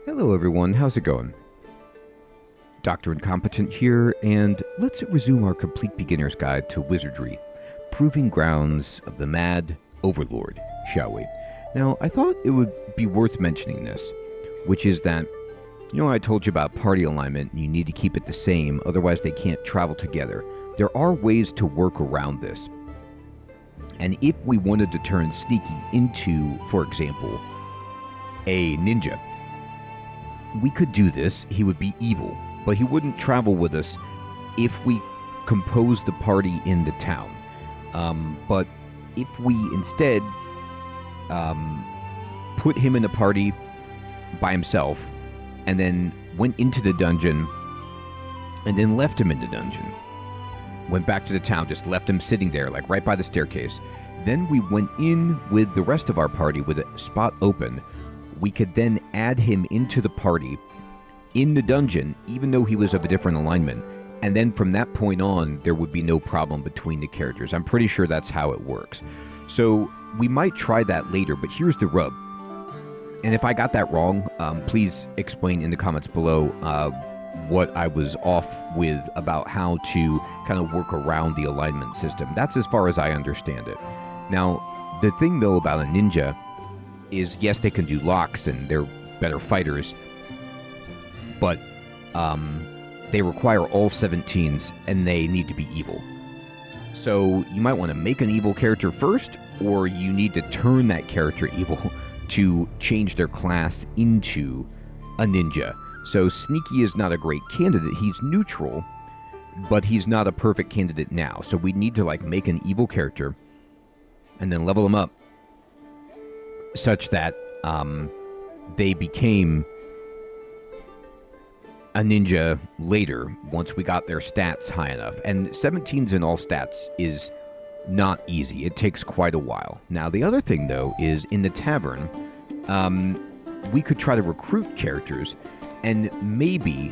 Hello everyone, how's it going? Dr. Incompetent here, and let's resume our complete beginner's guide to Wizardry, Proving Grounds of the Mad Overlord, shall we? Now, I thought it would be worth mentioning this, which is that, I told you about party alignment and you need to keep it the same, otherwise they can't travel together. There are ways to work around this. And if we wanted to turn Sneaky into, for example, a ninja, we could do this. He would be evil, but he wouldn't travel with us if we compose the party in the town. But if we instead put him in the party by himself and then went into the dungeon and then left him in the dungeon, went back to the town, just left him sitting there, like right by the staircase, then we went in with the rest of our party with a spot open, we could then add him into the party in the dungeon, even though he was of a different alignment. And then from that point on, there would be no problem between the characters. I'm pretty sure that's how it works. So we might try that later, but here's the rub. And if I got that wrong, please explain in the comments below what I was off with about how to kind of work around the alignment system. That's as far as I understand it. Now, the thing though about a ninja is, yes, they can do locks and they're better fighters, but they require all 17s and they need to be evil. So you might want to make an evil character first, or you need to turn that character evil to change their class into a ninja. So Sneaky is not a great candidate. He's neutral, but he's not a perfect candidate now. So we need to make an evil character and then level him up such that they became a ninja later once we got their stats high enough. And 17s in all stats is not easy. It takes quite a while. Now, the other thing, though, is in the tavern, we could try to recruit characters, and maybe,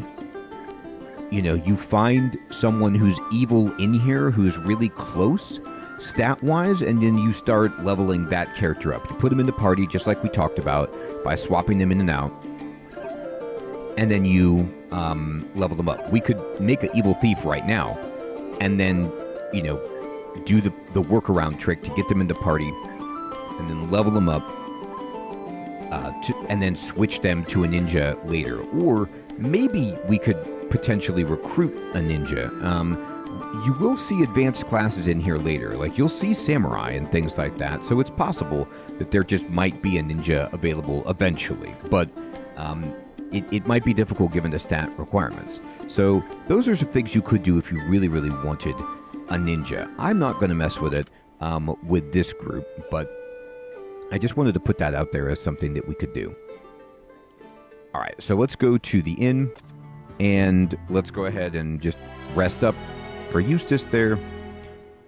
you find someone who's evil in here who's really close stat-wise, and then you start leveling that character up. You put them in the party, just like we talked about, by swapping them in and out, and then you level them up. We could make an evil thief right now, and then, do the workaround trick to get them into party, and then level them up, and then switch them to a ninja later. Or maybe we could potentially recruit a ninja. You will see advanced classes in here later. You'll see samurai and things like that. So it's possible that there just might be a ninja available eventually. But it might be difficult given the stat requirements. So those are some things you could do if you really, really wanted a ninja. I'm not going to mess with it with this group, but I just wanted to put that out there as something that we could do. All right, so let's go to the inn, and let's go ahead and just rest up for Eustace there.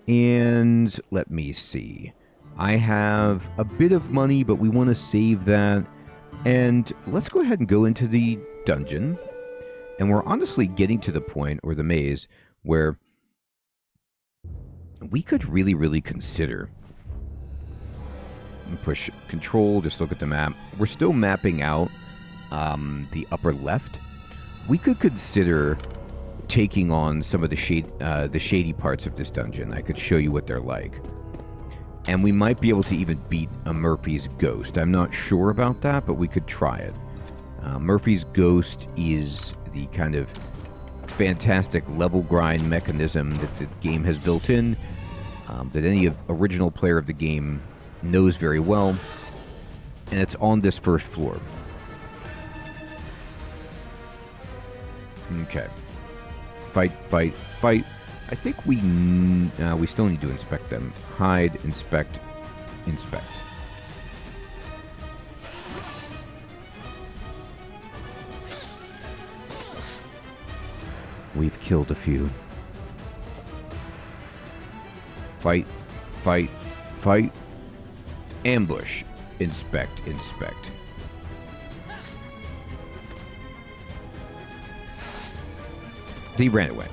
And let me see. I have a bit of money, but we want to save that. And let's go ahead and go into the dungeon. And we're honestly getting to the point, or the maze, where we could really, really consider. Push control, just look at the map. We're still mapping out the upper left. We could consider taking on some of the shady parts of this dungeon. I could show you what they're like. And we might be able to even beat a Murphy's Ghost. I'm not sure about that, but we could try it. Murphy's Ghost is the kind of fantastic level grind mechanism that the game has built in, that any original player of the game knows very well, and it's on this first floor. Okay. Fight, fight, fight. I think we still need to inspect them. Hide, inspect, inspect. We've killed a few. Fight, fight, fight. Ambush. Inspect, inspect. He ran away.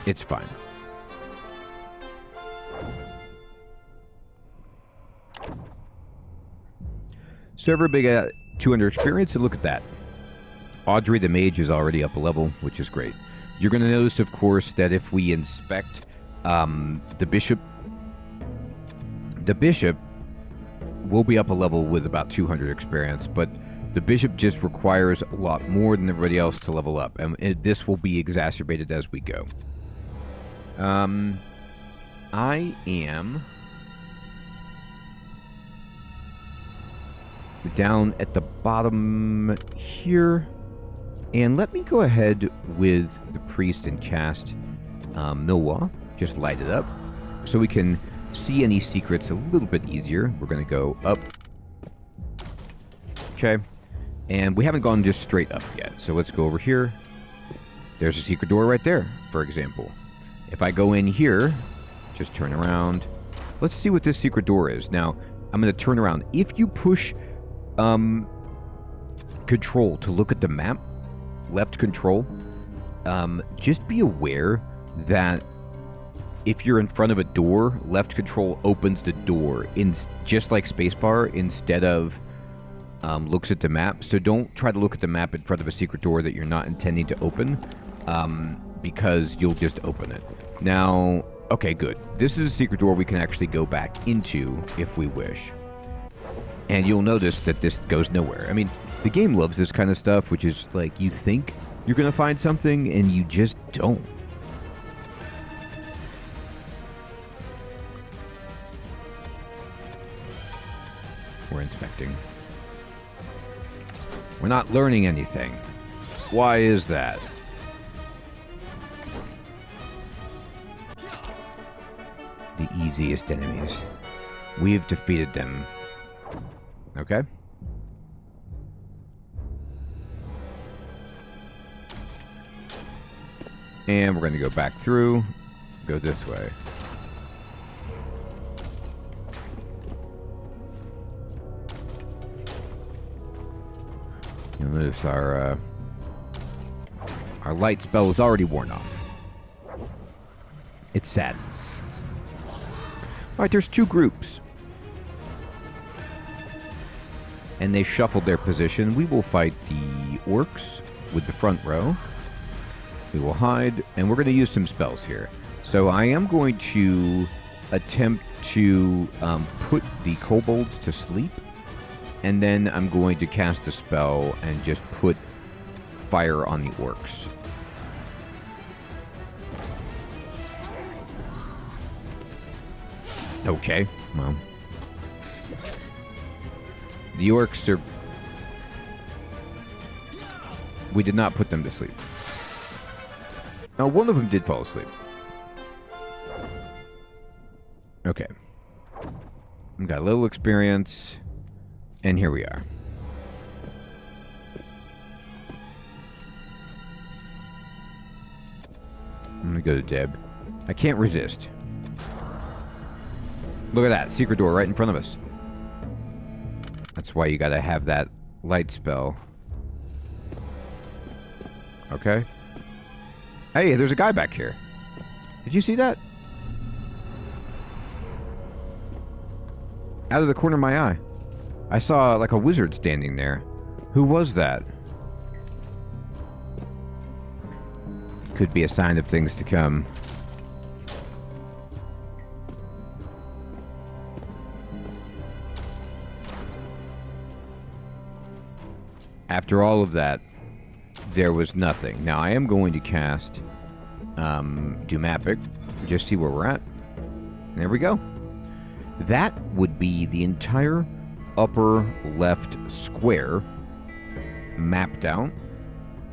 It's fine. So everybody got 200 experience, and look at that. Audrey the mage is already up a level, which is great. You're going to notice, of course, that if we inspect the bishop will be up a level with about 200 experience, but the bishop just requires a lot more than everybody else to level up, and this will be exacerbated as we go. I am down at the bottom here, and let me go ahead with the priest and cast Milwa. Just light it up so we can see any secrets a little bit easier. We're going to go up. Okay. And we haven't gone just straight up yet. So let's go over here. There's a secret door right there, for example. If I go in here, just turn around. Let's see what this secret door is. Now, I'm going to turn around. If you push control to look at the map, left control, just be aware that if you're in front of a door, left control opens the door, just like spacebar, instead of looks at the map. So don't try to look at the map in front of a secret door that you're not intending to open, because you'll just open it. Now, okay, good. This is a secret door we can actually go back into if we wish. And you'll notice that this goes nowhere. I mean, the game loves this kind of stuff, which is like you think you're going to find something and you just don't. We're inspecting. We're not learning anything. Why is that? The easiest enemies. We've defeated them. Okay. And we're going to go back through. Go this way. You'll notice our light spell is already worn off. It's sad. Alright, there's two groups. And they shuffled their position. We will fight the orcs with the front row. We will hide, and we're going to use some spells here. So I am going to attempt to put the kobolds to sleep. And then I'm going to cast a spell and just put fire on the orcs. Okay, well. The orcs are... We did not put them to sleep. Now, one of them did fall asleep. Okay. We've got a little experience. And here we are. I'm going to go to Deb. I can't resist. Look at that. Secret door right in front of us. That's why you got to have that light spell. Okay. Hey, there's a guy back here. Did you see that? Out of the corner of my eye. I saw, like, a wizard standing there. Who was that? Could be a sign of things to come. After all of that, there was nothing. Now, I am going to cast Doom Epic. Just see where we're at. There we go. That would be the entire upper left square mapped out.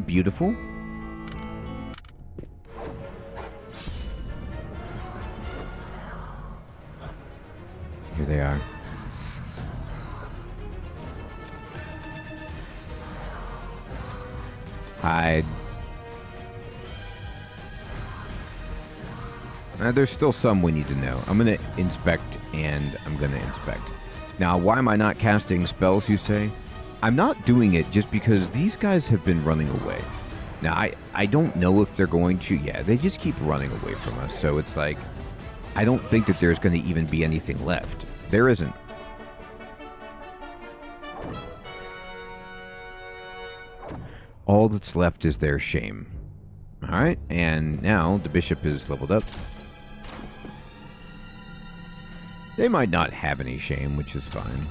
Beautiful. Here they are. Hide. There's still some we need to know. I'm going to inspect, and I'm going to inspect. Now, why am I not casting spells, you say? I'm not doing it just because these guys have been running away. Now, I don't know if they're going to. Yeah, they just keep running away from us. So it's like, I don't think that there's going to even be anything left. There isn't. All that's left is their shame. Alright, and now the bishop is leveled up. They might not have any shame, which is fine.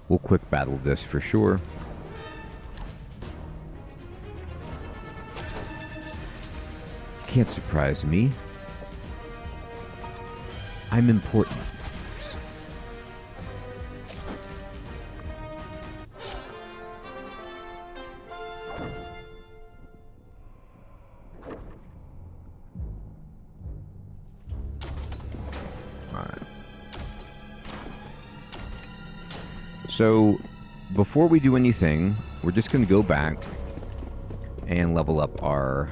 We'll quick battle this for sure. Can't surprise me. I'm important. Alright. So, before we do anything, we're just going to go back and level up our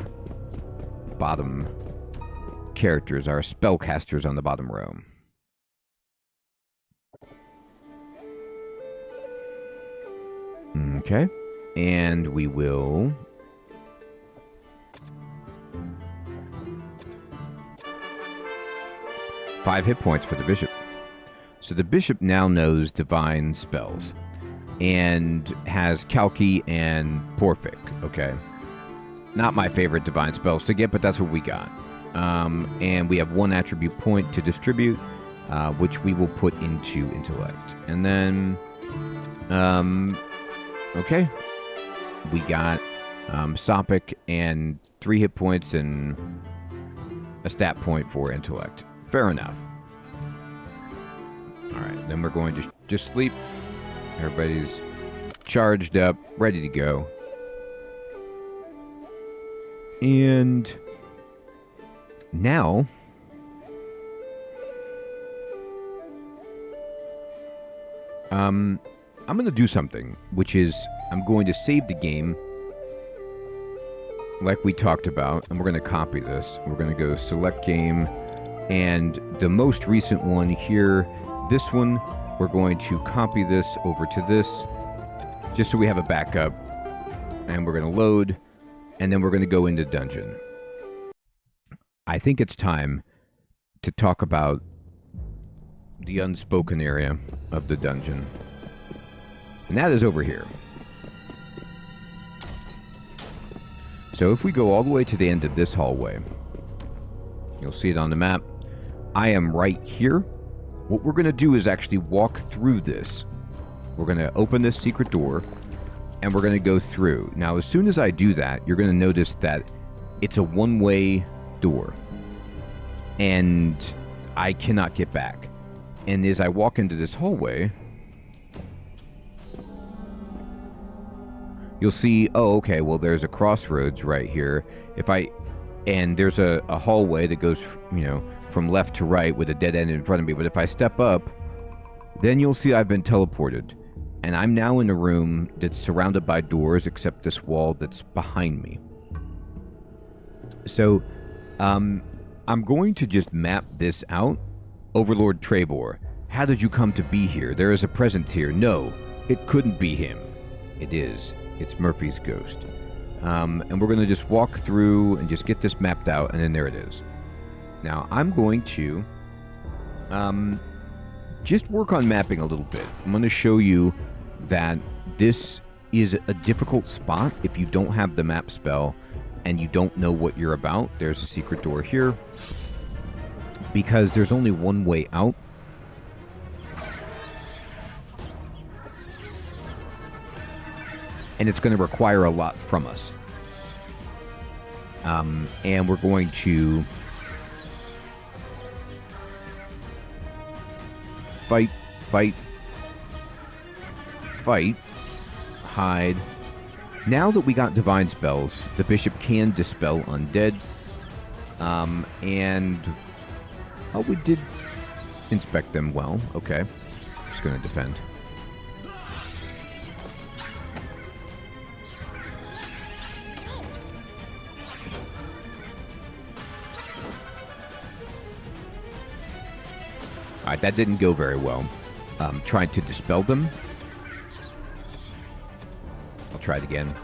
bottom characters, our spellcasters on the bottom row. Okay. And we will... five hit points for the bishop. So the bishop now knows divine spells and has Kalki and Porphic. Okay. Not my favorite divine spells to get, but that's what we got. And we have one attribute point to distribute, which we will put into intellect. And then, okay, we got Sopic and 3 hit points and a stat point for intellect. Fair enough. All right, then we're going to just sleep. Everybody's charged up, ready to go. And now, I'm going to do something, which is I'm going to save the game like we talked about, and we're going to copy this. We're going to go select game, and the most recent one here, this one, we're going to copy this over to this, just so we have a backup, and we're going to load, and then we're going to go into dungeon. I think it's time to talk about the unspoken area of the dungeon. And that is over here. So if we go all the way to the end of this hallway, you'll see it on the map. I am right here. What we're going to do is actually walk through this. We're going to open this secret door, and we're going to go through. Now, as soon as I do that, you're going to notice that it's a one-way door, and I cannot get back. And as I walk into this hallway, you'll see, oh, okay, well, there's a crossroads right here. And there's a hallway that goes, from left to right with a dead end in front of me. But if I step up, then you'll see I've been teleported. And I'm now in a room that's surrounded by doors except this wall that's behind me. So, I'm going to just map this out. Overlord Trebor, how did you come to be here? There is a presence here. No, it couldn't be him. It is. It's Murphy's ghost. And we're going to just walk through and just get this mapped out, and then there it is. Now, I'm going to just work on mapping a little bit. I'm going to show you that this is a difficult spot if you don't have the map spell and you don't know what you're about. There's a secret door here, because there's only one way out. And it's going to require a lot from us. And we're going to fight, hide. Now that we got divine spells, the bishop can dispel undead. And oh, we did inspect them well. Okay. Just going to defend. Alright, that didn't go very well. Trying to dispel them. I'll try it again.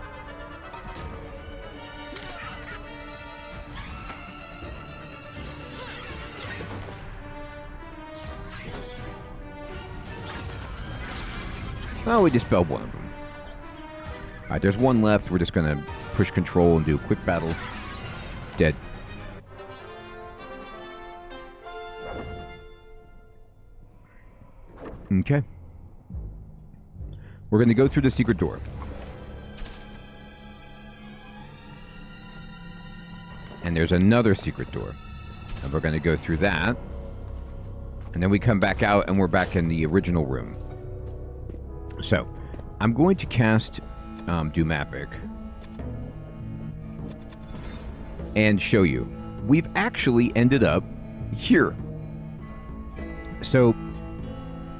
Oh, we dispelled one of them. Alright, there's one left. We're just going to push control and do a quick battle. Dead. Okay. We're going to go through the secret door. And there's another secret door. And we're going to go through that. And then we come back out and we're back in the original room. So, I'm going to cast Doom Epic. And show you. We've actually ended up here. So,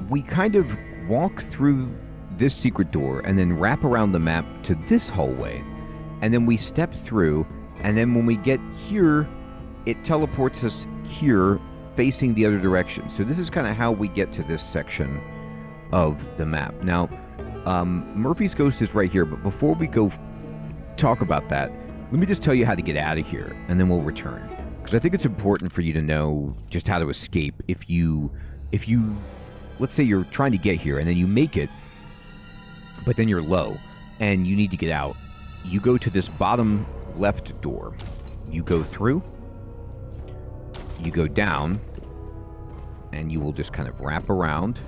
we kind of walk through this secret door and then wrap around the map to this hallway. And then we step through. And then when we get here, it teleports us here facing the other direction. So this is kind of how we get to this section of the map. Now, Murphy's Ghost is right here, but before we go talk about that, let me just tell you how to get out of here, and then we'll return. Because I think it's important for you to know just how to escape if you, let's say you're trying to get here, and then you make it, but then you're low, and you need to get out. You go to this bottom left door. You go through, you go down, and you will just kind of wrap around,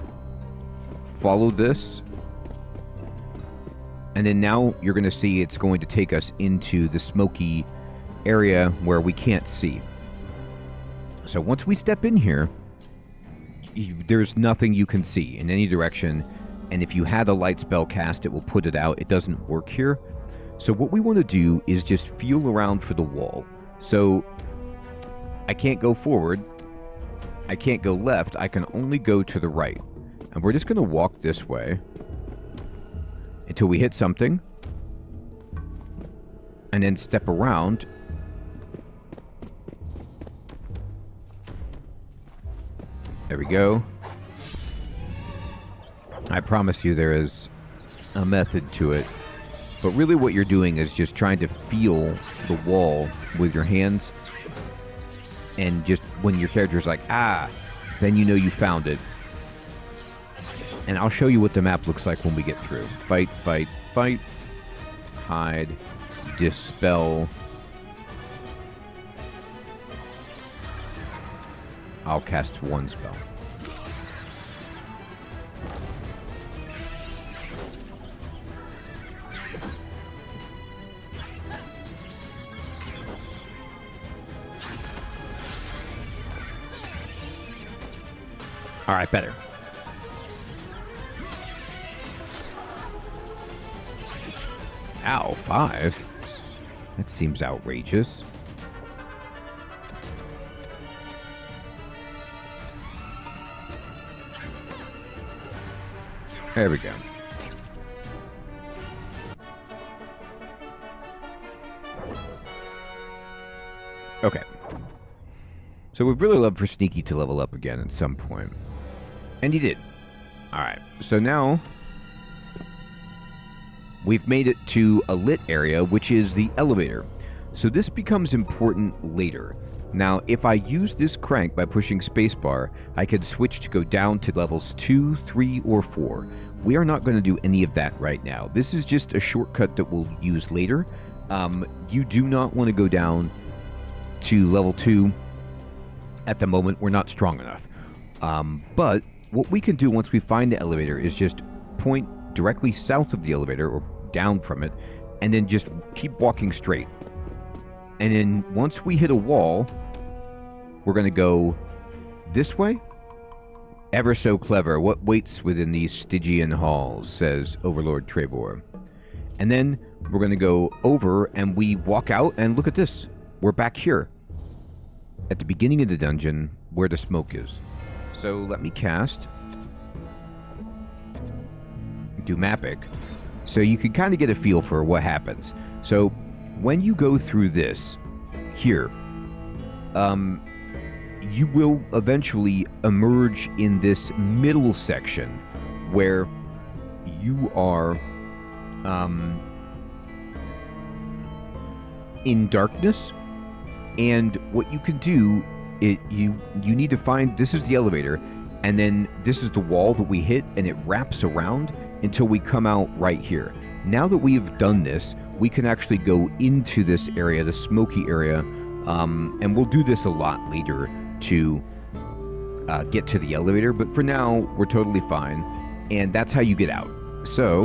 follow this, and then now you're going to see it's going to take us into the smoky area where we can't see. So once we step in here, there's nothing you can see in any direction, and if you had a light spell cast, it will put it out. It doesn't work here. So what we want to do is just feel around for the wall. So I can't go forward, I can't go left, I can only go to the right. And we're just going to walk this way until we hit something, and then step around. There we go. I promise you there is a method to it. But really what you're doing is just trying to feel the wall with your hands. And just when your character's like, ah, then you know you found it. And I'll show you what the map looks like when we get through. Fight, fight, fight. Hide. Dispel. I'll cast one spell. All right, better. Ow, 5? That seems outrageous. There we go. Okay. So we'd really love for Sneaky to level up again at some point. And he did. Alright, so now we've made it to a lit area, which is the elevator. So this becomes important later. Now, if I use this crank by pushing spacebar, I could switch to go down to levels 2, 3, or 4. We are not going to do any of that right now. This is just a shortcut that we'll use later. You do not want to go down to level 2 at the moment. We're not strong enough. But what we can do once we find the elevator is just point directly south of the elevator or down from it, and then just keep walking straight. And then once we hit a wall, we're going to go this way. Ever so clever. What waits within these Stygian halls, says Overlord Trebor. And then we're going to go over and we walk out and look at this. We're back here at the beginning of the dungeon where the smoke is. So let me cast Doom Epic so you can kind of get a feel for what happens. So when you go through this here, you will eventually emerge in this middle section where you are in darkness, and what you can do, you need to find, this is the elevator, and then this is the wall that we hit, and it wraps around until we come out right here. Now that we have done this, we can actually go into this area, the smoky area, and we'll do this a lot later to get to the elevator, but for now, we're totally fine, and that's how you get out. So,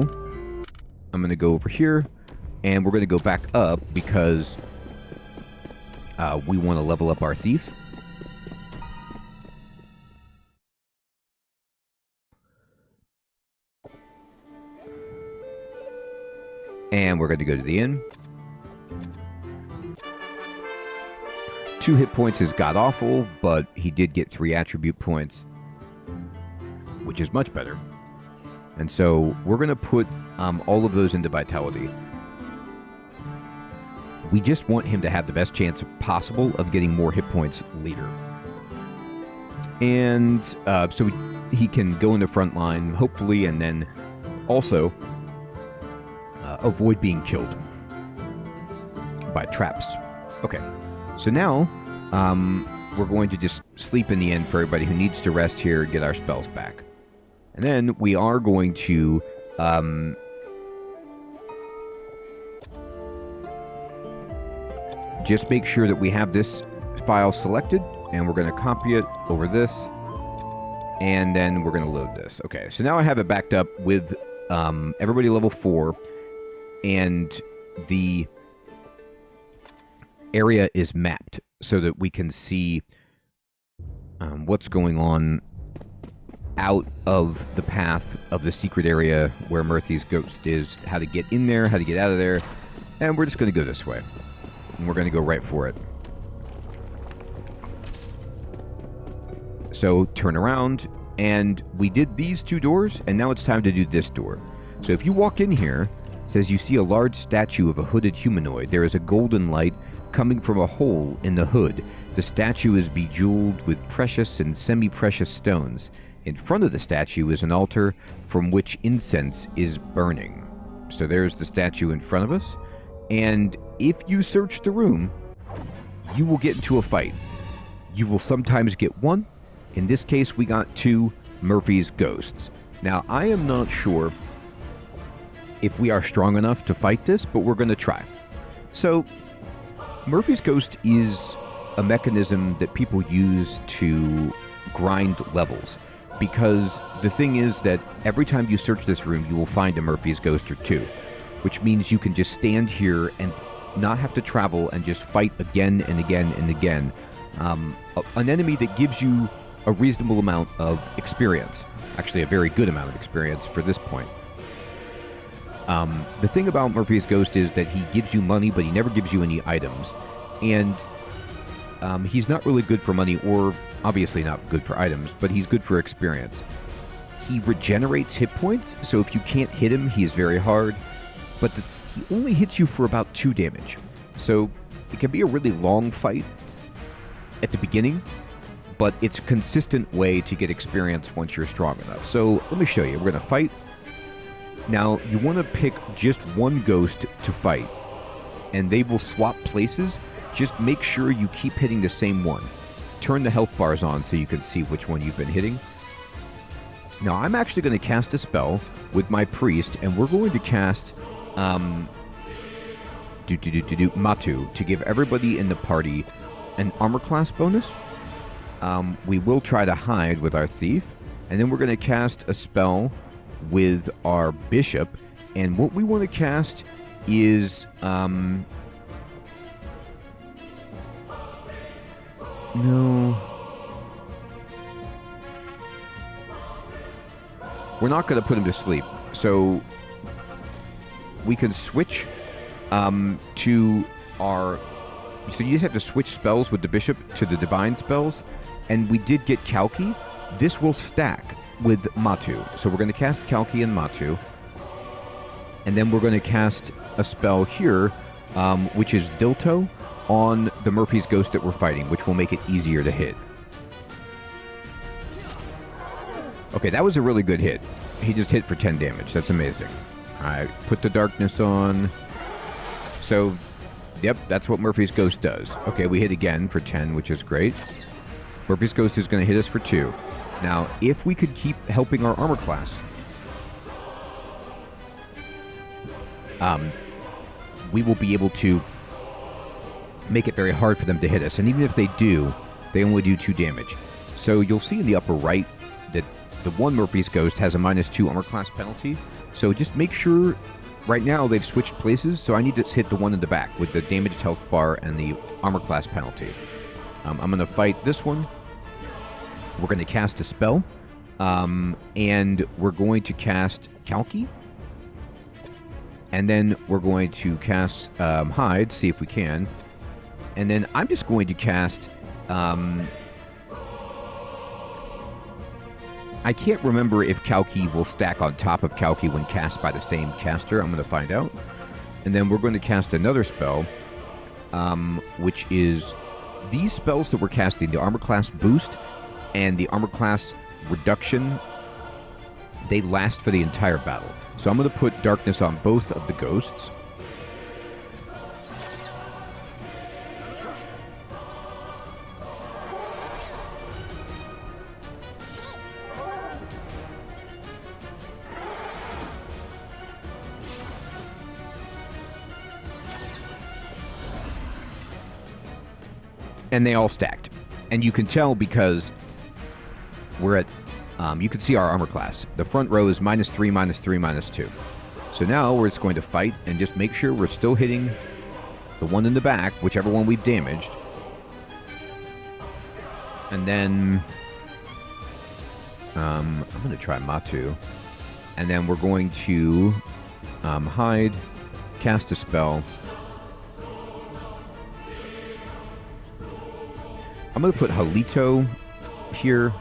I'm going to go over here, and we're going to go back up because we want to level up our thief. And we're going to go to the inn. 2 hit points is god-awful, but he did get 3 attribute points, which is much better. And so we're going to put all of those into vitality. We just want him to have the best chance possible of getting more hit points later. And so he can go in the front line, hopefully, and then also avoid being killed by traps. Okay, so now we're going to just sleep in the inn for everybody who needs to rest here, get our spells back. And then we are going to just make sure that we have this file selected, and we're going to copy it over this, and then we're going to load this. Okay, so now I have it backed up with everybody level 4, and the area is mapped so that we can see what's going on out of the path of the secret area where Murphy's ghost is, how to get in there, how to get out of there, and we're just going to go this way, and we're going to go right for it. So turn around, and we did these 2 doors, and now it's time to do this door. So if you walk in here, it says you see a large statue of a hooded humanoid. There is a golden light coming from a hole in the hood. The statue is bejeweled with precious and semi-precious stones. In front of the statue is an altar from which incense is burning. So there's the statue in front of us. And if you search the room, you will get into a fight. You will sometimes get 1. In this case, we got 2 Murphy's ghosts. Now, I am not sure if we are strong enough to fight this, but we're going to try. So, Murphy's Ghost is a mechanism that people use to grind levels, because the thing is that every time you search this room, you will find a Murphy's Ghost or 2, which means you can just stand here and not have to travel and just fight again and again and again. An enemy that gives you a reasonable amount of experience, actually a very good amount of experience for this point. The thing about Murphy's Ghost is that he gives you money, but he never gives you any items. And he's not really good for money, or obviously not good for items, but he's good for experience. He regenerates hit points, so if you can't hit him, he's very hard. But he only hits you for about 2 damage. So it can be a really long fight at the beginning, but it's a consistent way to get experience once you're strong enough. So let me show you. We're going to fight. Now, you want to pick just 1 ghost to fight, and they will swap places. Just make sure you keep hitting the same one. Turn the health bars on so you can see which one you've been hitting. Now, I'm actually going to cast a spell with my priest, and we're going to cast Matu to give everybody in the party an armor class bonus. We will try to hide with our thief, and then we're going to cast a spell with our bishop, and what we want to cast is no, we're not going to put him to sleep, so we can switch to our, so you just have to switch spells with the bishop to the divine spells, and we did get Kalki. This will stack with Matu. So we're going to cast Kalki and Matu. And then we're going to cast a spell here, which is Dilto, on the Murphy's Ghost that we're fighting, which will make it easier to hit. Okay, that was a really good hit. He just hit for 10 damage. That's amazing. Alright, put the darkness on. So, yep, that's what Murphy's Ghost does. Okay, we hit again for 10, which is great. Murphy's Ghost is going to hit us for 2. Now, if we could keep helping our armor class, we will be able to make it very hard for them to hit us. And even if they do, they only do 2 damage. So you'll see in the upper right that the one Murphy's Ghost has a -2 armor class penalty. So just make sure, right now they've switched places, so I need to hit the one in the back with the damaged health bar and the armor class penalty. I'm going to fight this one. We're going to cast a spell. And we're going to cast Kalki. And then we're going to cast Hide, see if we can. And then I'm just going to cast... I can't remember if Kalki will stack on top of Kalki when cast by the same caster. I'm going to find out. And then we're going to cast another spell, which is these spells that we're casting, the armor class boost and the armor class reduction, they last for the entire battle. So I'm going to put darkness on both of the ghosts. And they all stacked. And you can tell because we're at, you can see our armor class. The front row is -3, -3, -2. So now we're just going to fight and just make sure we're still hitting the one in the back, whichever one we've damaged. And then, I'm going to try Matu. And then we're going to hide, cast a spell. I'm going to put Halito here.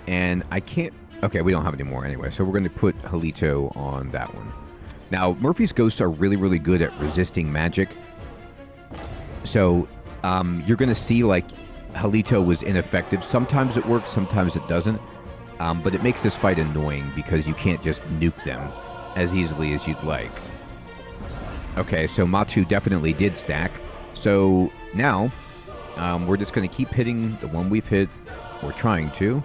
And I can't... Okay, we don't have any more anyway, so we're going to put Halito on that one. Now, Murphy's Ghosts are really, really good at resisting magic. So, you're going to see, like, Halito was ineffective. Sometimes it works, sometimes it doesn't. But it makes this fight annoying because you can't just nuke them as easily as you'd like. Okay, so Matu definitely did stack. So, now... we're just going to keep hitting the one we've hit. We're trying to.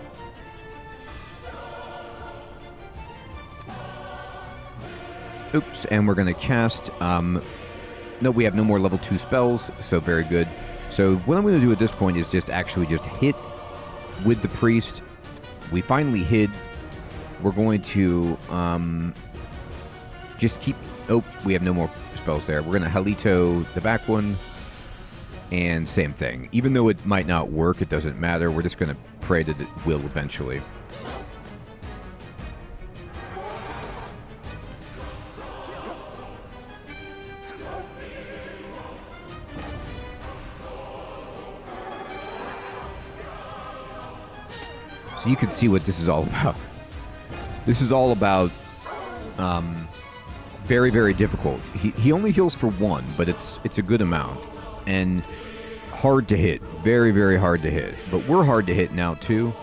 Oops, and we're going to cast... no, we have no more level 2 spells, so very good. So what I'm going to do at this point is just actually just hit with the priest. We finally hid. We're going to just keep... Oh, we have no more spells there. We're going to Halito the back one. And same thing. Even though it might not work, it doesn't matter. We're just going to pray that it will eventually. So you can see what this is all about. This is all about very, very difficult. He only heals for 1, but it's a good amount. And hard to hit. Very, very hard to hit. But we're hard to hit now, too.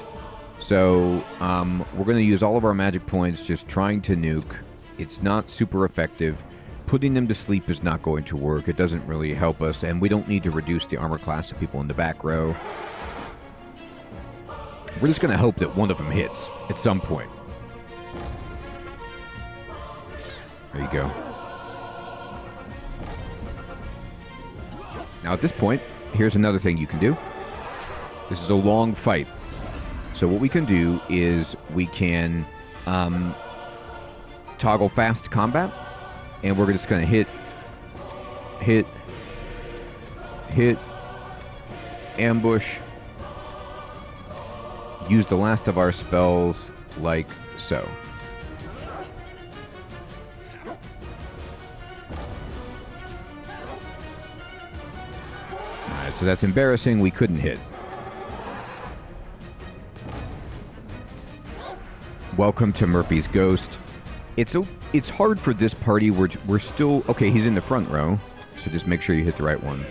So, we're going to use all of our magic points just trying to nuke. It's not super effective. Putting them to sleep is not going to work. It doesn't really help us. And we don't need to reduce the armor class of people in the back row. We're just going to hope that one of them hits at some point. There you go. Now, at this point, here's another thing you can do. This is a long fight. So what we can do is we can toggle fast combat. And we're just going to hit, ambush. Use the last of our spells like so. So that's embarrassing. We couldn't hit. Welcome to Murphy's Ghost. It's hard for this party. We're still... Okay, he's in the front row. So just make sure you hit the right one.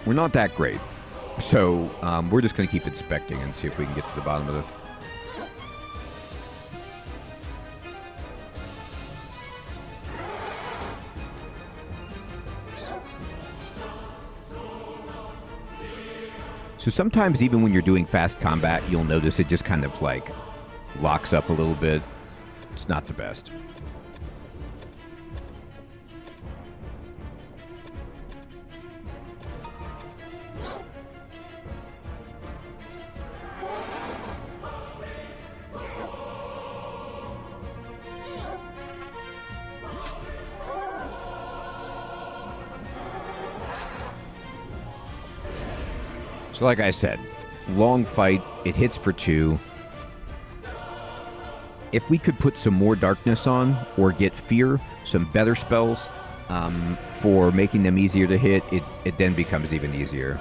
We're not that great. So we're just going to keep inspecting and see if we can get to the bottom of this. So sometimes even when you're doing fast combat, you'll notice it just kind of like locks up a little bit. It's not the best. So like I said, long fight. It hits for 2. If we could put some more darkness on or get fear, some better spells for making them easier to hit, it then becomes even easier.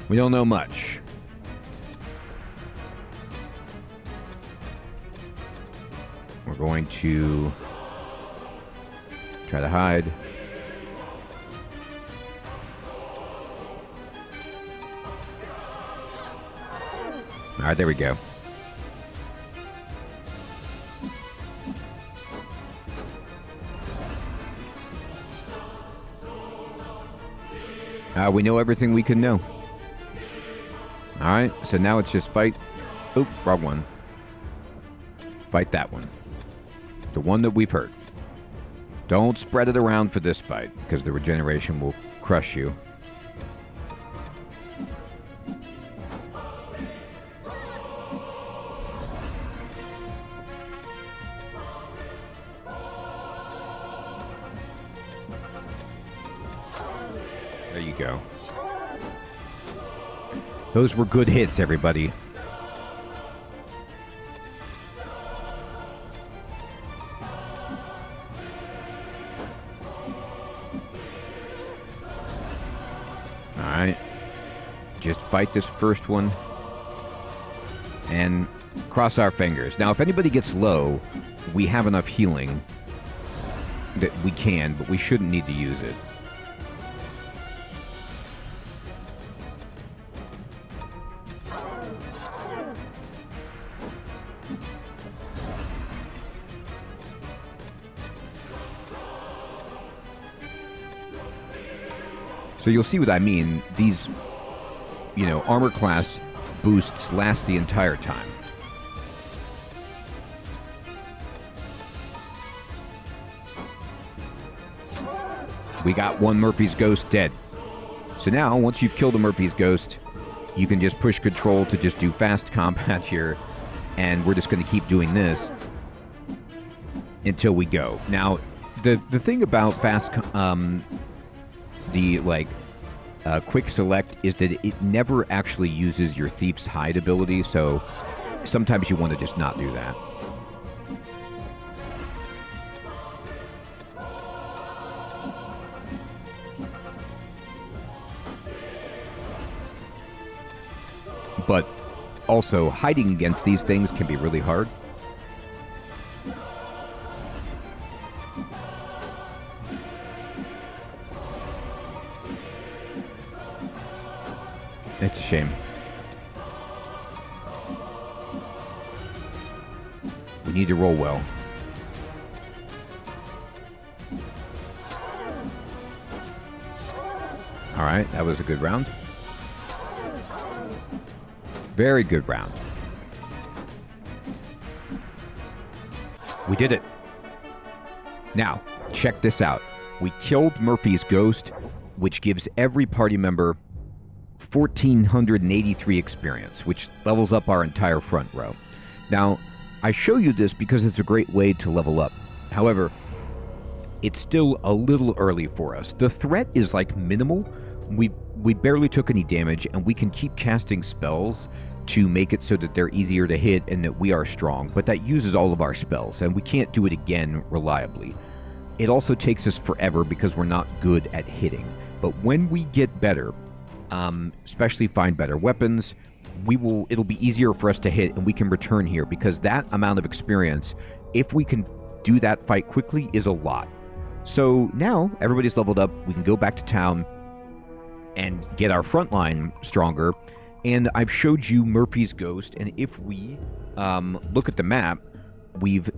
We don't know much. We're going to try to hide. All right, there we go. We know everything we can know. All right, so now it's just fight. Oop, wrong one. Fight that one. The one that we've heard. Don't spread it around for this fight, because the regeneration will crush you. There you go. Those were good hits, everybody. Alright. Just fight this first one. And cross our fingers. Now, if anybody gets low, we have enough healing that we can, but we shouldn't need to use it. So you'll see what I mean. These, armor class boosts last the entire time. We got one Murphy's Ghost dead. So now, once you've killed a Murphy's Ghost, you can just push control to just do fast combat here. And we're just going to keep doing this until we go. Now, the thing about fast quick select is that it never actually uses your Thief's Hide ability, so sometimes you want to just not do that. But also, hiding against these things can be really hard. It's a shame. We need to roll well. All right, that was a good round. Very good round. We did it. Now, check this out. We killed Murphy's Ghost, which gives every party member 1,483 experience, which levels up our entire front row. Now, I show you this because it's a great way to level up. However, it's still a little early for us. The threat is minimal. We barely took any damage, and we can keep casting spells to make it so that they're easier to hit and that we are strong, but that uses all of our spells, and we can't do it again reliably. It also takes us forever because we're not good at hitting. But when we get better, especially find better weapons, it'll be easier for us to hit, and we can return here, because that amount of experience, if we can do that fight quickly, is a lot. So now everybody's leveled up. We can go back to town and get our front line stronger. And I've showed you Murphy's Ghost, and if we look at the map, we've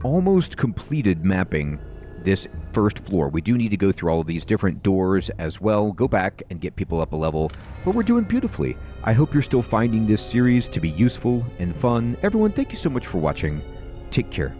almost completed mapping this first floor. We do need to go through all of these different doors as well, go back and get people up a level, but we're doing beautifully. I hope you're still finding this series to be useful and fun. Everyone, thank you so much for watching. Take care.